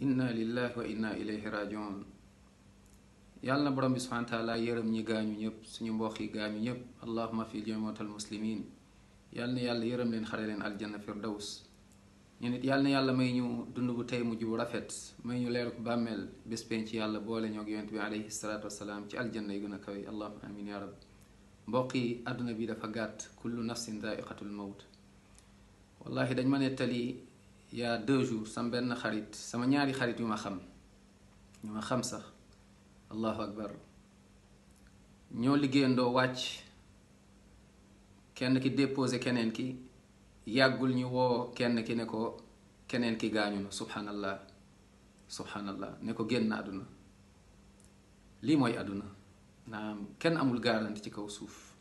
inna lillahi wa inna ilayhi rajiun. yàlla na borom bi subhanahu wa taala yërëm ñi gaañu ñëpp, suñu mbokk yi gaañu ñëpp. allahuma fi jamaatal muslimin. yàlla na yàlla yërëm leen, xare leen aljanna firdaws. ñu nit yàlla na yàlla may ñu dund bu tey mujj bu rafet, may ñu leeru bàmmeel bés penc ci yàlla boole ñoog yonent bi alayhi salaatu wasalaam ci aljanna yi gën a kawe. allahuma amin ya rab. mbokk yi àdduna bi dafa gàtt. kullu nafsin daiqatul mawt. wallahi dañ ma nettali yaa 2 jours sama benn xarit, sama ñaari xarit yu ma xam sax, allahu akbar, ñoo liggéeyandoo wàcc, kenn ki déposé keneen ki, yàggul ñu woo kenn ki ne ko keneen ki gaañu na. subhanallah ne ko génn àdduna. lii mooy àdduna. naam, kenn amul garanti ci kaw suuf.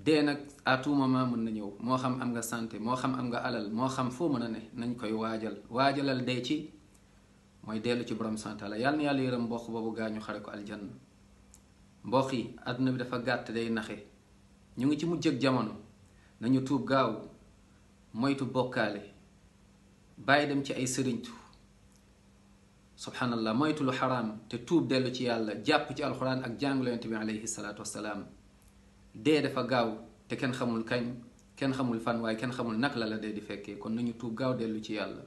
dee nag à tout moment mën na ñëw, moo xam am nga santé, moo xam am nga alal, moo xam foo mën a ne, nañ koy waajalal dee ci mooy dellu ci borom sant la. yàlla na yàlla yërëm mbokk boobu gaañu, xare ko aljanna. mbokk yi àdduna bi dafa gàtt, day naxe. ñu ngi ci mujj ak jamono, nañu tuub gaaw, moytu bokkaale, bàyyi dem ci ay sëriñtu, subhanallah, moytu lu xaraam te tuub dellu ci yàlla, jàpp ci alxuraan ak jàngale yonent bi alayhi salaatu wassalaam. dee dafa gaaw te kenn xamul kañ, kenn xamul fan, waaye kenn xamul naka la dee di fekkee. kon nañu tuub gaaw dellu ci yàlla.